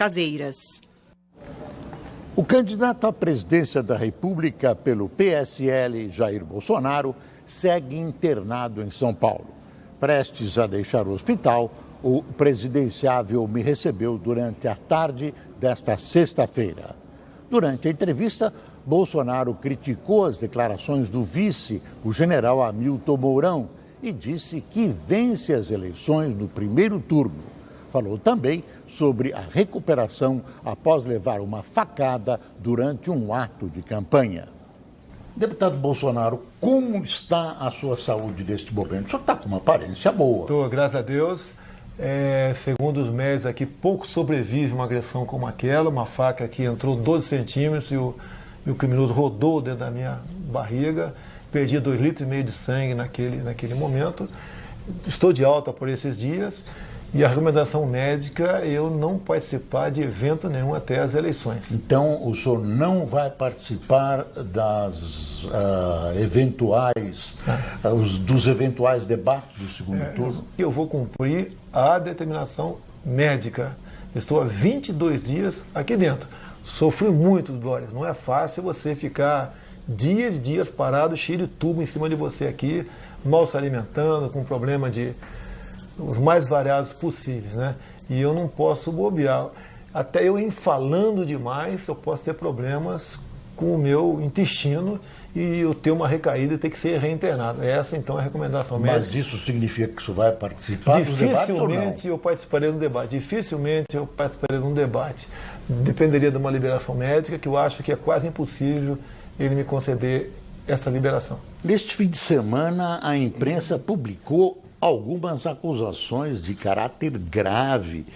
caseiras. O candidato à presidência da República pelo PSL, Jair Bolsonaro, segue internado em São Paulo. Prestes a deixar o hospital, o presidenciável me recebeu durante a tarde desta sexta-feira. Durante a entrevista, Bolsonaro criticou as declarações do vice, o general Hamilton Mourão, e disse que vence as eleições no primeiro turno. Falou também sobre a recuperação após levar uma facada durante um ato de campanha. Deputado Bolsonaro, como está a sua saúde neste momento? O senhor está com uma aparência boa. Estou, graças a Deus. Segundo os médicos aqui, pouco sobrevive uma agressão como aquela, uma faca que entrou 12 centímetros e o criminoso rodou dentro da minha barriga. Perdi 2,5 litros de sangue naquele momento. Estou de alta por esses dias. E a recomendação médica, eu não participar de evento nenhum até as eleições. Então, o senhor não vai participar dos eventuais debates do segundo turno? Eu vou cumprir a determinação médica. Estou há 22 dias aqui dentro. Sofri muito, Boris. Não é fácil você ficar dias e dias parado, cheio de tubo em cima de você aqui, mal se alimentando, com problema de os mais variados possíveis, né? E eu não posso bobear. Até eu falando demais, eu posso ter problemas com o meu intestino e eu ter uma recaída e ter que ser reinternado. Essa, então, é a recomendação médica. Mas isso significa que o senhor vai participar do debate ou não? Dificilmente eu participarei de um debate. Dependeria de uma liberação médica, que eu acho que é quase impossível ele me conceder essa liberação. Neste fim de semana, a imprensa publicou algumas acusações de caráter grave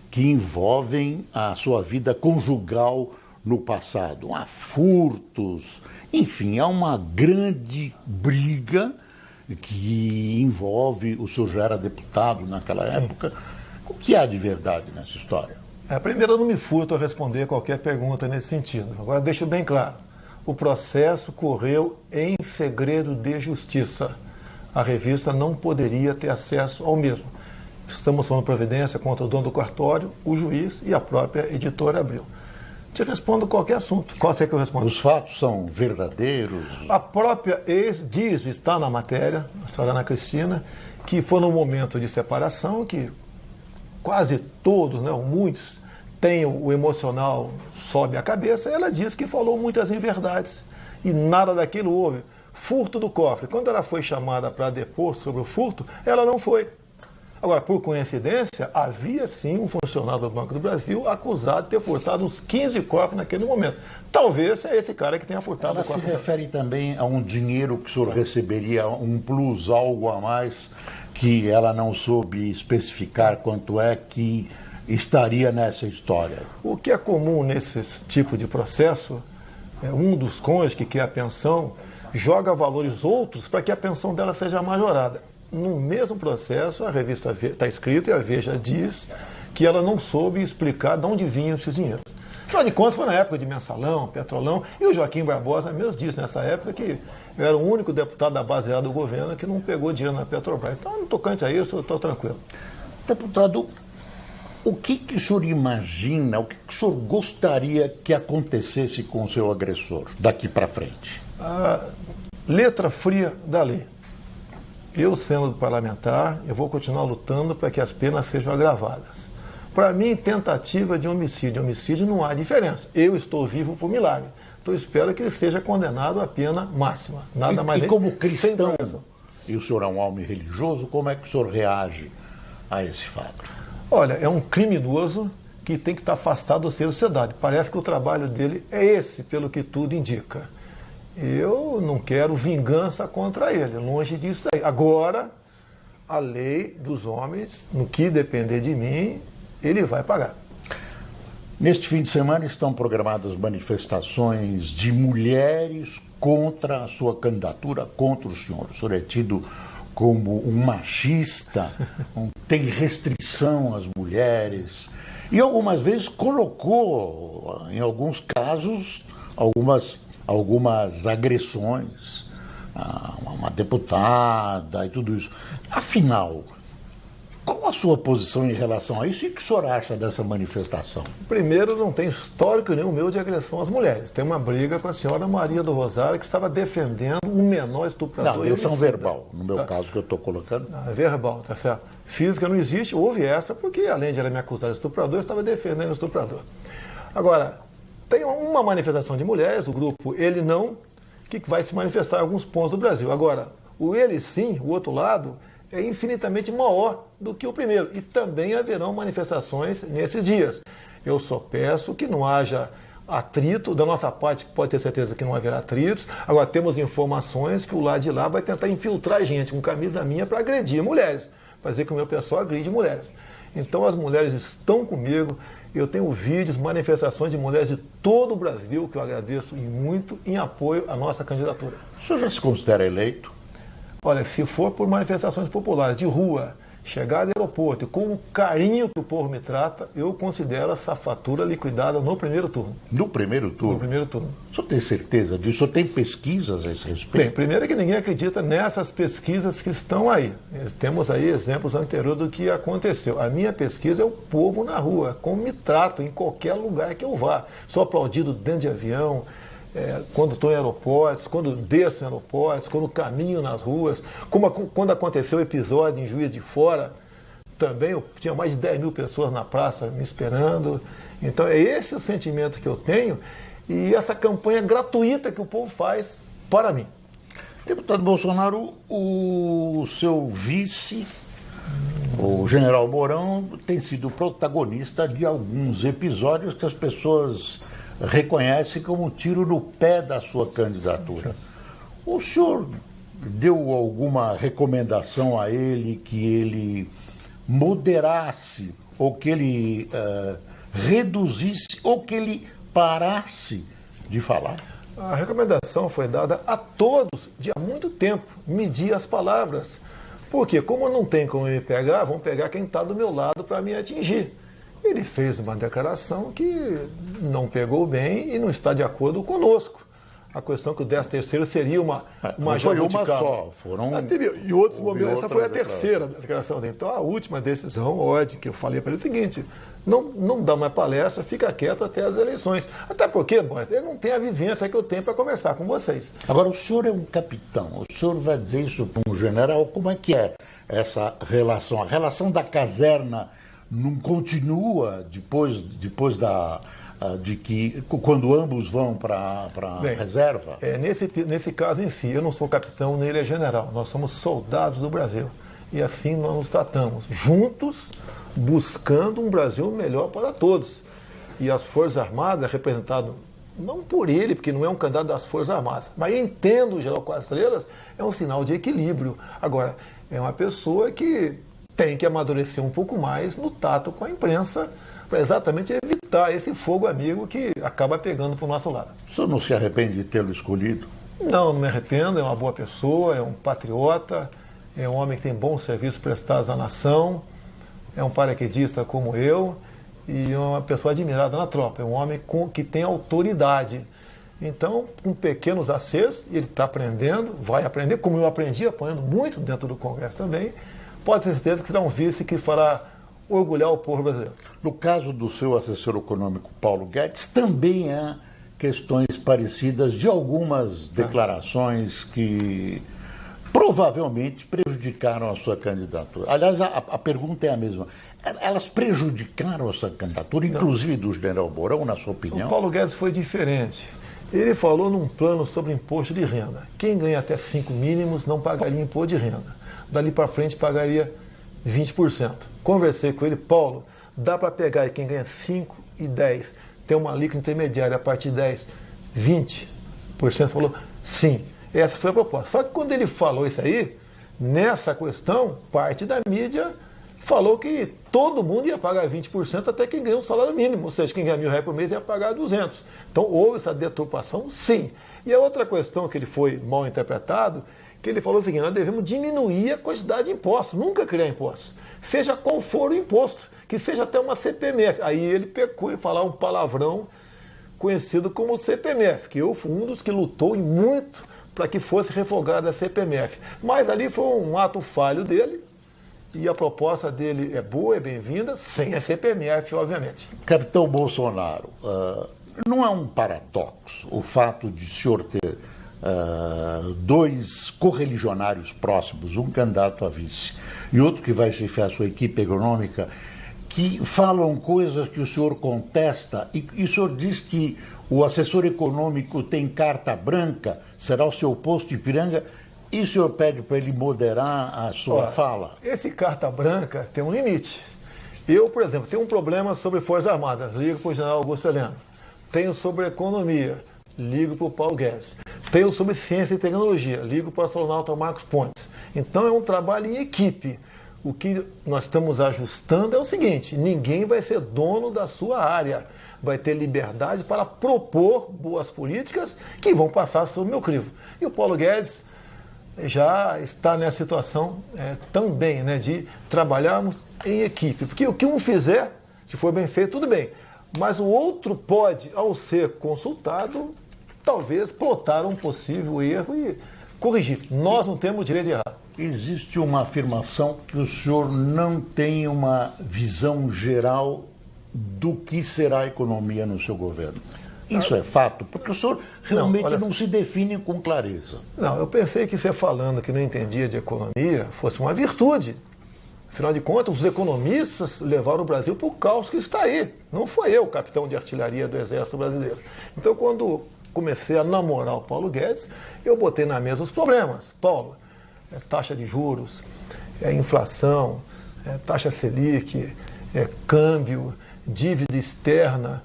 que envolvem a sua vida conjugal no passado. Há furtos, enfim, há uma grande briga que envolve, o senhor já era deputado naquela época. O que há de verdade nessa história? Primeiro, eu não me furto a responder qualquer pergunta nesse sentido. Agora, deixo bem claro, o processo correu em segredo de justiça. A revista não poderia ter acesso ao mesmo. Estamos tomando providência contra o dono do cartório, o juiz e a própria editora Abril. Te respondo qualquer assunto. Qual é que eu respondo? Os fatos são verdadeiros? A própria ex diz, está na matéria, a senhora Ana Cristina, que foi no momento de separação que quase todos, né, muitos, têm o emocional sobe a cabeça. Ela diz que falou muitas inverdades e nada daquilo houve. Furto do cofre. Quando ela foi chamada para depor sobre o furto, ela não foi. Agora, por coincidência, havia sim um funcionário do Banco do Brasil acusado de ter furtado uns 15 cofres naquele momento. Talvez seja esse cara que tenha furtado o cofre. Ela se refere também a um dinheiro que o senhor receberia, um plus, algo a mais, que ela não soube especificar quanto é que estaria nessa história. O que é comum nesse tipo de processo é um dos cônjuges que quer a pensão joga valores outros para que a pensão dela seja majorada. No mesmo processo, a revista está escrita e a Veja diz que ela não soube explicar de onde vinham esses dinheiros. Afinal de contas, foi na época de mensalão, petrolão, e o Joaquim Barbosa mesmo disse nessa época que eu era o único deputado da base do governo que não pegou dinheiro na Petrobras. Então, no tocante a isso, eu estou tranquilo. Deputado, o que o senhor imagina, o que o senhor gostaria que acontecesse com o seu agressor daqui para frente? A letra fria da lei. Eu, sendo parlamentar, eu vou continuar lutando para que as penas sejam agravadas. Para mim, tentativa de homicídio. Homicídio não há diferença. Eu estou vivo por milagre. Então, espero que ele seja condenado à pena máxima. Nada mais. E como cristão, e o senhor é um homem religioso, como é que o senhor reage a esse fato? Olha, é um criminoso que tem que estar afastado da sociedade. Parece que o trabalho dele é esse, pelo que tudo indica. Eu não quero vingança contra ele, longe disso aí. Agora, a lei dos homens, no que depender de mim, ele vai pagar. Neste fim de semana estão programadas manifestações de mulheres contra a sua candidatura, contra o senhor. O senhor é tido como um machista, tem restrição às mulheres e algumas vezes colocou, em alguns casos, algumas agressões a uma deputada e tudo isso. Afinal, Qual a sua posição em relação a isso e o que o senhor acha dessa manifestação? Primeiro, não tem histórico nenhum meu de agressão às mulheres. Tem uma briga com a senhora Maria do Rosário, que estava defendendo um menor estuprador. Não, agressão verbal, no meu caso que eu estou colocando. Não, é verbal, tá certo. Física não existe, houve essa, porque além de ela me acusar de estuprador, eu estava defendendo o estuprador. Agora, tem uma manifestação de mulheres, o grupo Ele Não, que vai se manifestar em alguns pontos do Brasil. Agora, o Ele Sim, o outro lado, é infinitamente maior do que o primeiro. E também haverão manifestações nesses dias. Eu só peço que não haja atrito. Da nossa parte, pode ter certeza que não haverá atritos. Agora, temos informações que o lado de lá vai tentar infiltrar gente com camisa minha para agredir mulheres. Fazer que o meu pessoal agride mulheres. Então, as mulheres estão comigo. Eu tenho vídeos, manifestações de mulheres de todo o Brasil, que eu agradeço e muito, em apoio à nossa candidatura. O senhor já se considera eleito? Olha, se for por manifestações populares de rua, chegar do aeroporto e com o carinho que o povo me trata, eu considero essa fatura liquidada no primeiro turno. No primeiro turno? No primeiro turno. O senhor tem certeza disso? O senhor tem pesquisas a esse respeito? Bem, primeiro é que ninguém acredita nessas pesquisas que estão aí. Temos aí exemplos anteriores do que aconteceu. A minha pesquisa é o povo na rua, como me tratam em qualquer lugar que eu vá. Sou aplaudido dentro de avião, quando estou em aeroportos, quando desço em aeroportos, quando caminho nas ruas, quando aconteceu o episódio em Juiz de Fora, também eu tinha mais de 10 mil pessoas na praça me esperando. Então é esse o sentimento que eu tenho e essa campanha gratuita que o povo faz para mim. Deputado Bolsonaro, o seu vice, o general Mourão, tem sido protagonista de alguns episódios que as pessoas reconhece como um tiro no pé da sua candidatura. O senhor deu alguma recomendação a ele que ele moderasse, ou que ele reduzisse, ou que ele parasse de falar? A recomendação foi dada a todos de há muito tempo, medir as palavras. Porque como não tem como me pegar, vão pegar quem está do meu lado para me atingir. Ele fez uma declaração que não pegou bem e não está de acordo conosco. A questão que o 13º seria uma foi uma só, foram... Em outros momentos, essa foi a terceira declaração dele. Então, a última decisão, que eu falei para ele, é o seguinte, não dá mais palestra, fica quieto até as eleições. Até porque, ele não tem a vivência que eu tenho para conversar com vocês. Agora, o senhor é um capitão, o senhor vai dizer isso para um general, como é que é essa relação? A relação da caserna não continua depois de que quando ambos vão para a reserva? Nesse caso em si, eu não sou capitão nem ele é general. Nós somos soldados do Brasil. E assim nós nos tratamos, juntos, buscando um Brasil melhor para todos. E as Forças Armadas, representado não por ele, porque não é um candidato das Forças Armadas, mas entendo o general Quatro Estrelas, é um sinal de equilíbrio. Agora, é uma pessoa que tem que amadurecer um pouco mais no tato com a imprensa, para exatamente evitar esse fogo amigo que acaba pegando para o nosso lado. O senhor não se arrepende de tê-lo escolhido? Não me arrependo, é uma boa pessoa, é um patriota, é um homem que tem bons serviços prestados à nação, é um paraquedista como eu e é uma pessoa admirada na tropa, é um homem que tem autoridade. Então, com pequenos acertos, ele está aprendendo, vai aprender, como eu aprendi, apanhando muito dentro do Congresso também, pode ter certeza que será um vice que fará orgulhar o povo brasileiro. No caso do seu assessor econômico, Paulo Guedes, também há questões parecidas de algumas declarações que provavelmente prejudicaram a sua candidatura. Aliás, a pergunta é a mesma. Elas prejudicaram a sua candidatura, inclusive do general Mourão, na sua opinião? O Paulo Guedes foi diferente. Ele falou num plano sobre imposto de renda. Quem ganha até 5 mínimos não pagaria imposto de renda. Dali para frente pagaria 20%. Conversei com ele, Paulo, dá para pegar quem ganha 5 e 10, tem uma alíquota intermediária a partir de 10, 20%. Falou, sim. Essa foi a proposta. Só que quando ele falou isso aí, nessa questão, parte da mídia falou que todo mundo ia pagar 20% até quem ganha um salário mínimo, ou seja, quem ganha R$1.000 por mês ia pagar 200. Então houve essa deturpação, sim. E a outra questão que ele foi mal interpretado, que ele falou o seguinte, nós devemos diminuir a quantidade de impostos, nunca criar impostos, seja qual for o imposto, que seja até uma CPMF. Aí ele pecou em falar um palavrão conhecido como CPMF, que eu fui um dos que lutou muito para que fosse revogada a CPMF. Mas ali foi um ato falho dele, e a proposta dele é boa, é bem-vinda, sem a CPMF, obviamente. Capitão Bolsonaro, não é um paradoxo o fato de o senhor ter dois correligionários próximos, um candidato a vice e outro que vai chefiar a sua equipe econômica, que falam coisas que o senhor contesta e o senhor diz que o assessor econômico tem carta branca, será o seu posto de Ipiranga, e o senhor pede para ele moderar a sua fala? Esse carta branca tem um limite. Eu, por exemplo, tenho um problema sobre Forças Armadas, ligo para o general Augusto Heleno. Tenho sobre economia, ligo para o Paulo Guedes. Tenho sobre ciência e tecnologia, ligo para o astronauta Marcos Pontes. Então é um trabalho em equipe. O que nós estamos ajustando é o seguinte: ninguém vai ser dono da sua área. Vai ter liberdade para propor boas políticas que vão passar sob o meu crivo. E o Paulo Guedes já está nessa situação também, né, de trabalharmos em equipe. Porque o que um fizer, se for bem feito, tudo bem. Mas o outro pode, ao ser consultado, talvez plotar um possível erro e corrigir. Nós não temos o direito de errar. Existe uma afirmação que o senhor não tem uma visão geral do que será a economia no seu governo. Isso é fato? Porque o senhor realmente não se define com clareza. Não, eu pensei que você falando que não entendia de economia fosse uma virtude. Afinal de contas, os economistas levaram o Brasil para o caos que está aí. Não foi eu, capitão de artilharia do Exército Brasileiro. Então, quando comecei a namorar o Paulo Guedes, eu botei na mesa os problemas. Paulo, taxa de juros, inflação, taxa Selic, câmbio, dívida externa.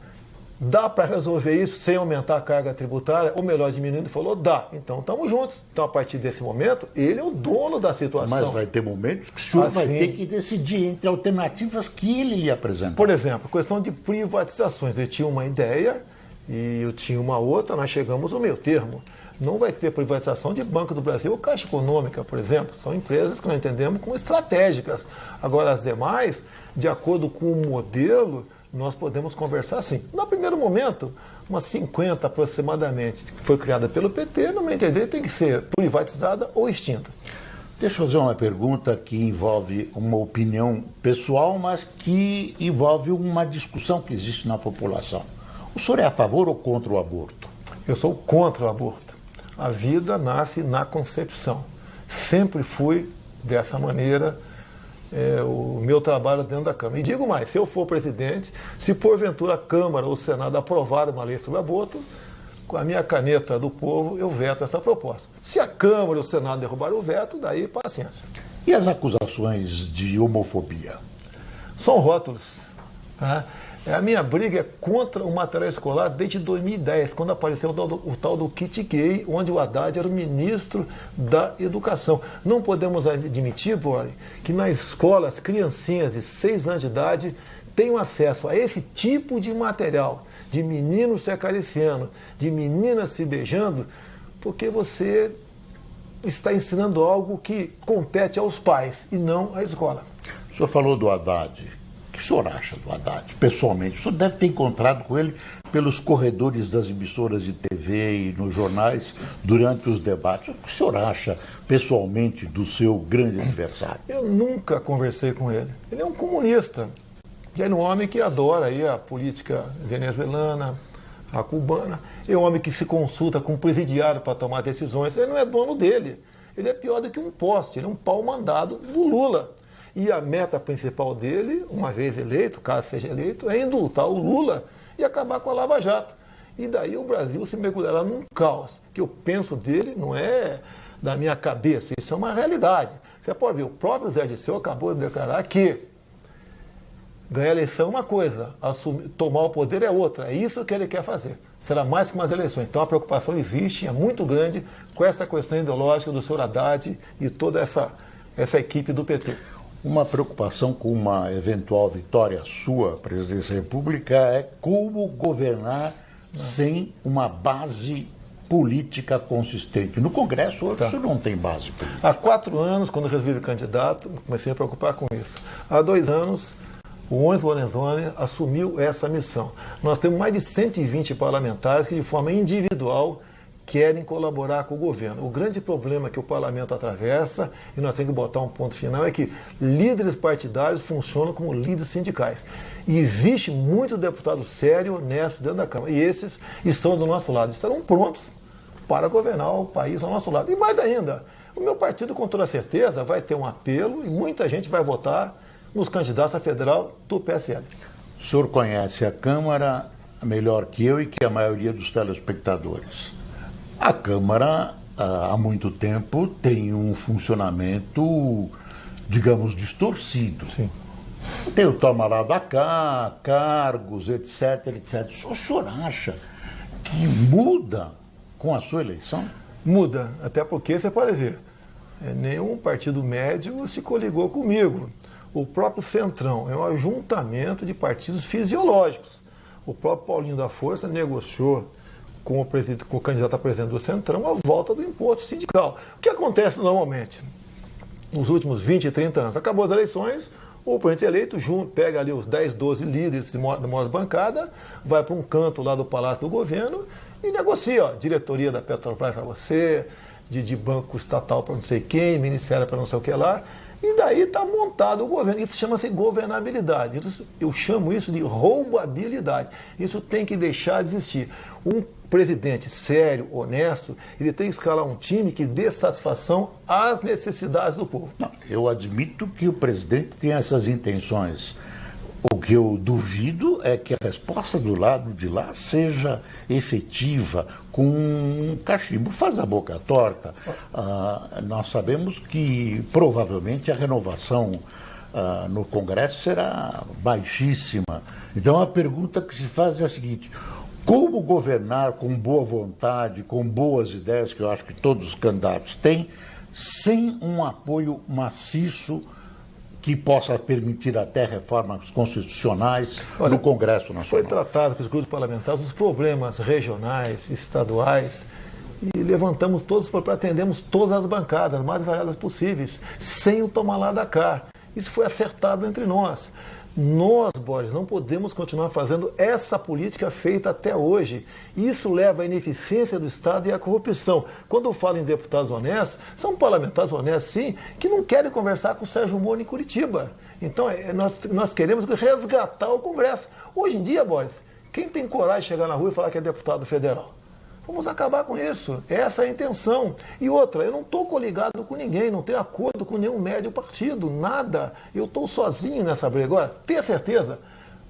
Dá para resolver isso sem aumentar a carga tributária, ou melhor, diminuindo? Ele falou, dá. Então, estamos juntos. Então, a partir desse momento, ele é o dono da situação. Mas vai ter momentos que o senhor vai ter que decidir entre alternativas que ele lhe apresenta. Por exemplo, questão de privatizações. Eu tinha uma ideia e eu tinha uma outra, nós chegamos ao meio termo. Não vai ter privatização de Banco do Brasil ou Caixa Econômica, por exemplo. São empresas que nós entendemos como estratégicas. Agora, as demais, de acordo com o modelo, nós podemos conversar sim. No primeiro momento, umas 50 aproximadamente, que foi criada pelo PT, no meu entender, tem que ser privatizada ou extinta. Deixa eu fazer uma pergunta que envolve uma opinião pessoal, mas que envolve uma discussão que existe na população. O senhor é a favor ou contra o aborto? Eu sou contra o aborto. A vida nasce na concepção. Sempre fui dessa maneira. O meu trabalho dentro da Câmara. E digo mais, se eu for presidente, se porventura a Câmara ou o Senado aprovar uma lei sobre aborto, com a minha caneta do povo, eu veto essa proposta. Se a Câmara ou o Senado derrubar o veto, daí paciência. E as acusações de homofobia? São rótulos. Tá? A minha briga é contra o material escolar desde 2010, quando apareceu o tal do kit gay, onde o Haddad era o ministro da Educação. Não podemos admitir, Bori, que nas escolas, criancinhas de 6 anos de idade tenham acesso a esse tipo de material, de meninos se acariciando, de meninas se beijando, porque você está ensinando algo que compete aos pais e não à escola. O senhor falou do Haddad. O que o senhor acha do Haddad, pessoalmente? O senhor deve ter encontrado com ele pelos corredores das emissoras de TV e nos jornais durante os debates. O que o senhor acha, pessoalmente, do seu grande adversário? Eu nunca conversei com ele. Ele é um comunista. E é um homem que adora aí a política venezuelana, a cubana. É um homem que se consulta com o presidiário para tomar decisões. Ele não é dono dele. Ele é pior do que um poste. Ele é um pau mandado do Lula. E a meta principal dele, uma vez eleito, caso seja eleito, é indultar o Lula e acabar com a Lava Jato. E daí o Brasil se mergulhará num caos. Que eu penso dele não é da minha cabeça, isso é uma realidade. Você pode ver, o próprio Zé Dirceu acabou de declarar que ganhar a eleição é uma coisa, tomar o poder é outra. É isso que ele quer fazer. Será mais que umas eleições. Então a preocupação existe, é muito grande, com essa questão ideológica do senhor Haddad e toda essa equipe do PT. Uma preocupação com uma eventual vitória sua, presidência da República, é como governar sem uma base política consistente. No Congresso, hoje, isso não tem base política. Há 4 anos, quando eu resolvi vir candidato, comecei a preocupar com isso. Há 2 anos, o Onyx Lorenzoni assumiu essa missão. Nós temos mais de 120 parlamentares que, de forma individual, querem colaborar com o governo. O grande problema que o parlamento atravessa, e nós temos que botar um ponto final, é que líderes partidários funcionam como líderes sindicais. E existe muito deputado sério, honesto dentro da Câmara. E esses estão do nosso lado, estarão prontos para governar o país ao nosso lado. E mais ainda, o meu partido, com toda certeza, vai ter um apelo e muita gente vai votar nos candidatos a federal do PSL. O senhor conhece a Câmara melhor que eu e que a maioria dos telespectadores. A Câmara, há muito tempo, tem um funcionamento, digamos, distorcido. Sim. Tem o toma lá da cá, cargos, etc, etc. O senhor acha que muda com a sua eleição? Muda, até porque, você pode ver, nenhum partido médio se coligou comigo. O próprio Centrão é um ajuntamento de partidos fisiológicos. O próprio Paulinho da Força negociou com o candidato a presidente do Centrão a volta do imposto sindical. O que acontece normalmente? Nos últimos 20, 30 anos, acabou as eleições, o presidente eleito pega ali os 10, 12 líderes da maior bancada, vai para um canto lá do Palácio do Governo e negocia, diretoria da Petrobras para você, de banco estatal para não sei quem, ministério para não sei o que lá, e daí está montado o governo. Isso chama-se governabilidade. Eu chamo isso de roubabilidade. Isso tem que deixar de existir. Um presidente sério, honesto, ele tem que escalar um time que dê satisfação às necessidades do povo. Não, eu admito que o presidente tem essas intenções. O que eu duvido é que a resposta do lado de lá seja efetiva, com um cachimbo. Faz a boca torta. Nós sabemos que provavelmente a renovação no Congresso será baixíssima. Então a pergunta que se faz é a seguinte: como governar com boa vontade, com boas ideias, que eu acho que todos os candidatos têm, sem um apoio maciço que possa permitir até reformas constitucionais no Congresso Nacional? Foi tratado com os grupos parlamentares os problemas regionais, estaduais, e levantamos todos, atendemos todas as bancadas, as mais variadas possíveis, sem o tomar lá da cá. Isso foi acertado entre nós. Nós, Boris, não podemos continuar fazendo essa política feita até hoje. Isso leva à ineficiência do Estado e à corrupção. Quando eu falo em deputados honestos, são parlamentares honestos, sim, que não querem conversar com o Sérgio Moro em Curitiba. Então, nós queremos resgatar o Congresso. Hoje em dia, Boris, quem tem coragem de chegar na rua e falar que é deputado federal? Vamos acabar com isso. Essa é a intenção. E outra, eu não estou coligado com ninguém, não tenho acordo com nenhum médio partido, nada. Eu estou sozinho nessa briga. Agora, tenha certeza,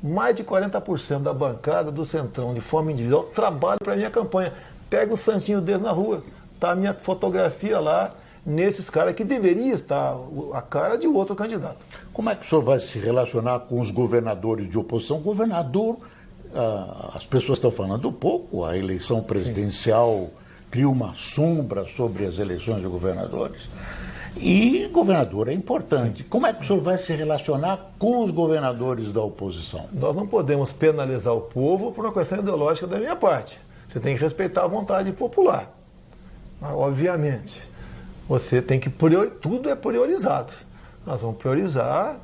mais de 40% da bancada do Centrão, de forma individual, trabalha para a minha campanha. Pega o santinho deles na rua. Está a minha fotografia lá, nesses caras que deveria estar a cara de outro candidato. Como é que o senhor vai se relacionar com os governadores de oposição? Governador... as pessoas estão falando pouco, a eleição presidencial cria uma sombra sobre as eleições de governadores. E governador é importante. Sim. Como é que o senhor vai se relacionar com os governadores da oposição? Nós não podemos penalizar o povo por uma questão ideológica da minha parte. Você tem que respeitar a vontade popular. Mas, obviamente, você tem que tudo é priorizado. Nós vamos priorizar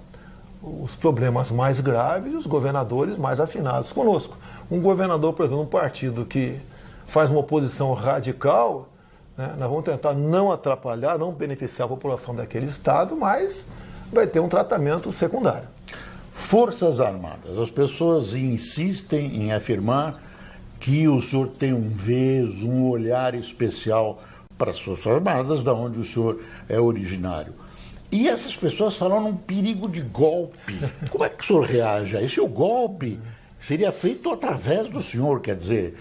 os problemas mais graves e os governadores mais afinados conosco. Um governador, por exemplo, um partido que faz uma oposição radical, né, nós vamos tentar não atrapalhar, não beneficiar a população daquele estado, mas vai ter um tratamento secundário. Forças Armadas. As pessoas insistem em afirmar que o senhor tem um vez, um olhar especial para as Forças Armadas, da onde o senhor é originário. E essas pessoas falam num perigo de golpe. Como é que o senhor reage a isso? E o golpe seria feito através do senhor, quer dizer,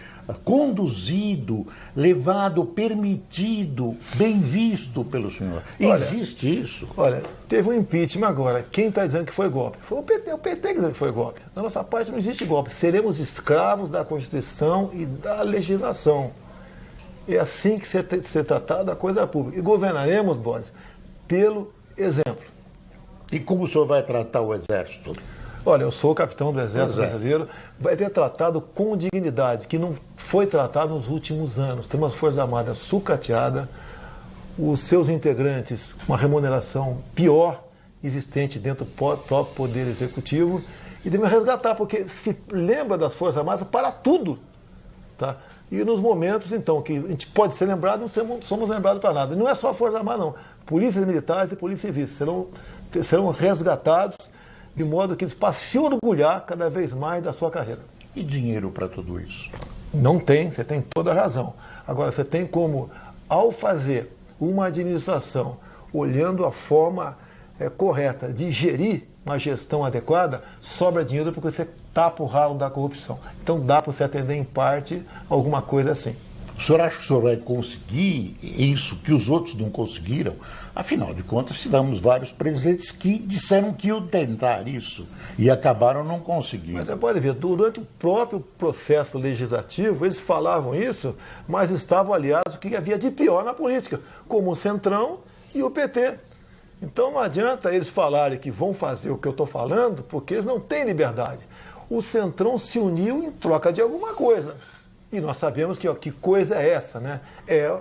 conduzido, levado, permitido, bem visto pelo senhor. Existe isso? Olha, teve um impeachment agora. Quem está dizendo que foi golpe? Foi o PT que dizendo que foi golpe. Da nossa parte não existe golpe. Seremos escravos da Constituição e da legislação. É assim que ser tratada a coisa pública. E governaremos, Boris, pelo exemplo. E como o senhor vai tratar o Exército? Olha, eu sou o capitão do Exército Brasileiro, vai ter tratado com dignidade, que não foi tratado nos últimos anos. Tem uma Força Armada sucateada, os seus integrantes, uma remuneração pior existente dentro do próprio Poder Executivo, e devemos resgatar, porque se lembra das Forças Armadas para tudo. Tá? E nos momentos, então, que a gente pode ser lembrado, não somos lembrados para nada. E não é só a Força Armada, não. Polícias militares e polícias civis serão resgatados de modo que eles possam se orgulhar cada vez mais da sua carreira. E dinheiro para tudo isso? Não tem, você tem toda a razão. Agora, você tem como, ao fazer uma administração, olhando a forma correta de gerir uma gestão adequada, sobra dinheiro porque você tapa o ralo da corrupção. Então dá para você atender em parte alguma coisa assim. O senhor acha que o senhor vai conseguir isso que os outros não conseguiram? Afinal de contas, tivemos vários presidentes que disseram que iam tentar isso e acabaram não conseguindo. Mas você pode ver, durante o próprio processo legislativo, eles falavam isso, mas estavam aliados ao que havia de pior na política, como o Centrão e o PT. Então não adianta eles falarem que vão fazer o que eu estou falando, porque eles não têm liberdade. O Centrão se uniu em troca de alguma coisa. E nós sabemos que coisa é essa, né? É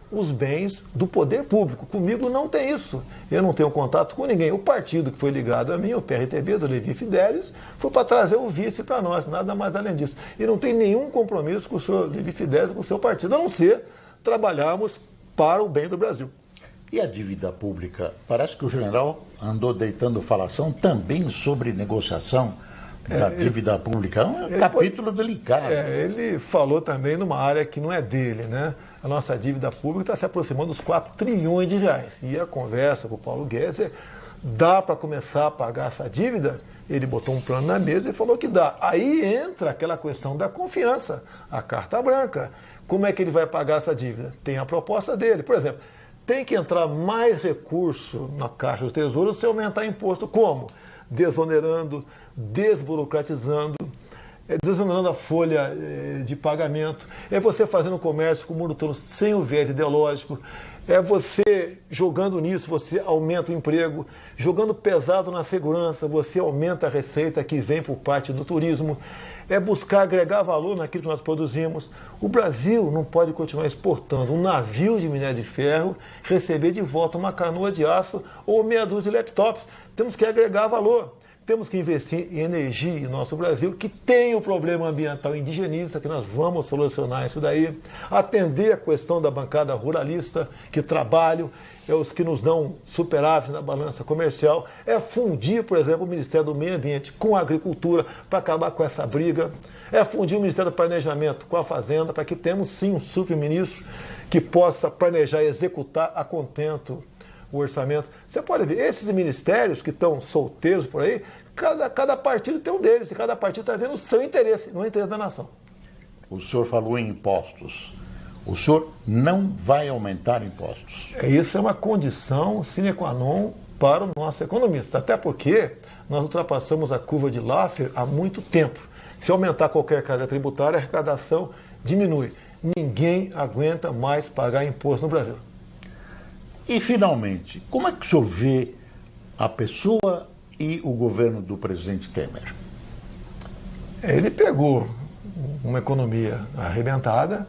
os bens do poder público. Comigo não tem isso. Eu não tenho contato com ninguém. O partido que foi ligado a mim, o PRTB, do Levi Fidelis, foi para trazer o vice para nós, nada mais além disso. E não tem nenhum compromisso com o senhor Levi Fidelis, com o seu partido, a não ser trabalharmos para o bem do Brasil. E a dívida pública? Parece que o general andou deitando falação também sobre negociação da dívida pública. É um capítulo delicado. Ele falou também numa área que não é dele, né? A nossa dívida pública está se aproximando dos 4 trilhões de reais. E a conversa com o Paulo Guedes dá para começar a pagar essa dívida? Ele botou um plano na mesa e falou que dá. Aí entra aquela questão da confiança, a carta branca. Como é que ele vai pagar essa dívida? Tem a proposta dele. Por exemplo, tem que entrar mais recurso na Caixa do Tesouro se aumentar imposto. Como? Desonerando, desburocratizando, desonerando a folha de pagamento, é você fazendo comércio com o mundo todo sem o viés ideológico, é você jogando nisso, você aumenta o emprego, jogando pesado na segurança, você aumenta a receita que vem por parte do turismo, é buscar agregar valor naquilo que nós produzimos. O Brasil não pode continuar exportando um navio de minério de ferro, receber de volta uma canoa de aço ou meia dúzia de laptops. Temos que agregar valor. Temos que investir em energia em nosso Brasil, que tem o problema ambiental indigenista, que nós vamos solucionar isso daí. Atender a questão da bancada ruralista, que trabalham, é os que nos dão superávit na balança comercial. É fundir, por exemplo, o Ministério do Meio Ambiente com a Agricultura, para acabar com essa briga. É fundir o Ministério do Planejamento com a Fazenda, para que temos sim um super-ministro que possa planejar e executar a contento o orçamento. Você pode ver, esses ministérios que estão solteiros por aí, cada partido tem um deles, e cada partido está vendo o seu interesse, não o interesse da nação. O senhor falou em impostos. O senhor não vai aumentar impostos. Isso é uma condição sine qua non para o nosso economista, até porque nós ultrapassamos a curva de Laffer há muito tempo. Se aumentar qualquer carga tributária, a arrecadação diminui. Ninguém aguenta mais pagar imposto no Brasil. E, finalmente, como é que o senhor vê a pessoa e o governo do presidente Temer? Ele pegou uma economia arrebentada.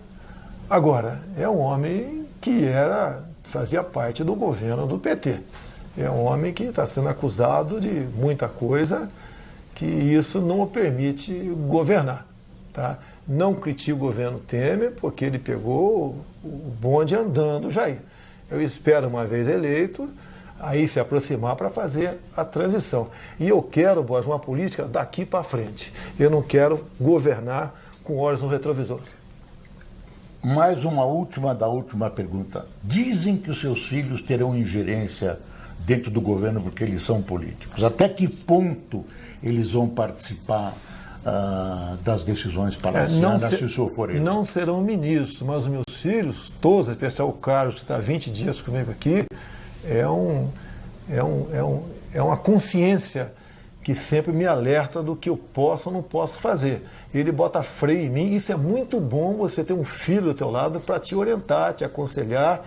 Agora, é um homem que fazia parte do governo do PT. É um homem que está sendo acusado de muita coisa, que isso não o permite governar. Tá? Não critico o governo Temer, porque ele pegou o bonde andando já aí. Eu espero, uma vez eleito, aí se aproximar para fazer a transição. E eu quero, Borges, uma política daqui para frente. Eu não quero governar com olhos no retrovisor. Mais uma última pergunta. Dizem que os seus filhos terão ingerência dentro do governo porque eles são políticos. Até que ponto eles vão participar das decisões palacianas se o senhor for eleito? Não serão ministros, mas os meus filhos, todos, em especial o Carlos, que está 20 dias comigo aqui, é uma consciência que sempre me alerta do que eu posso ou não posso fazer. Ele bota freio em mim. Isso é muito bom, você ter um filho do teu lado para te orientar, te aconselhar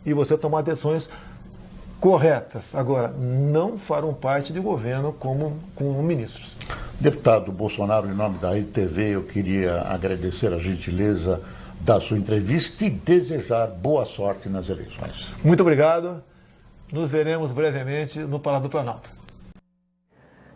e você tomar decisões corretas. Agora, não farão parte de governo como ministros. Deputado Bolsonaro, em nome da Rede TV, eu queria agradecer a gentileza da sua entrevista e desejar boa sorte nas eleições. Muito obrigado. Nos veremos brevemente no Palácio do Planalto.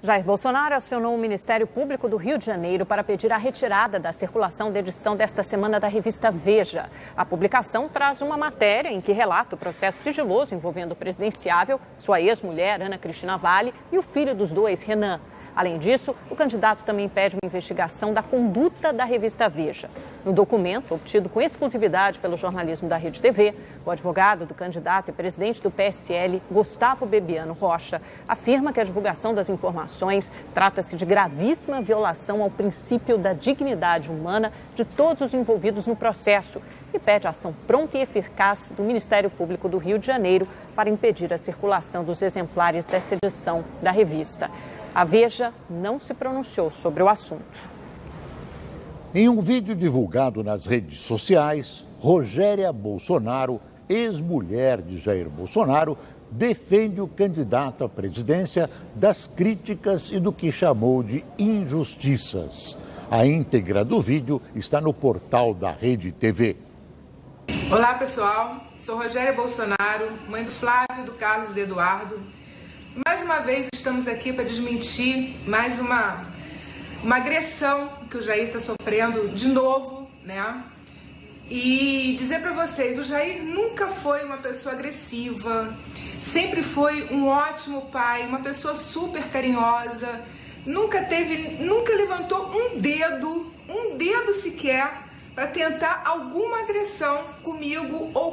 Jair Bolsonaro acionou o Ministério Público do Rio de Janeiro para pedir a retirada da circulação da edição desta semana da revista Veja. A publicação traz uma matéria em que relata o processo sigiloso envolvendo o presidenciável, sua ex-mulher, Ana Cristina Valle, e o filho dos dois, Renan. Além disso, o candidato também pede uma investigação da conduta da revista Veja. No documento, obtido com exclusividade pelo jornalismo da Rede TV, o advogado do candidato e presidente do PSL, Gustavo Bebiano Rocha, afirma que a divulgação das informações trata-se de gravíssima violação ao princípio da dignidade humana de todos os envolvidos no processo e pede ação pronta e eficaz do Ministério Público do Rio de Janeiro para impedir a circulação dos exemplares desta edição da revista. A Veja não se pronunciou sobre o assunto. Em um vídeo divulgado nas redes sociais, Rogéria Bolsonaro, ex-mulher de Jair Bolsonaro, defende o candidato à presidência das críticas e do que chamou de injustiças. A íntegra do vídeo está no portal da Rede TV. Olá, pessoal. Sou Rogéria Bolsonaro, mãe do Flávio, do Carlos e do Eduardo. Mais uma vez estamos aqui para desmentir mais uma agressão que o Jair está sofrendo de novo, né? E dizer para vocês, o Jair nunca foi uma pessoa agressiva, sempre foi um ótimo pai, uma pessoa super carinhosa, nunca levantou um dedo sequer para tentar alguma agressão comigo ou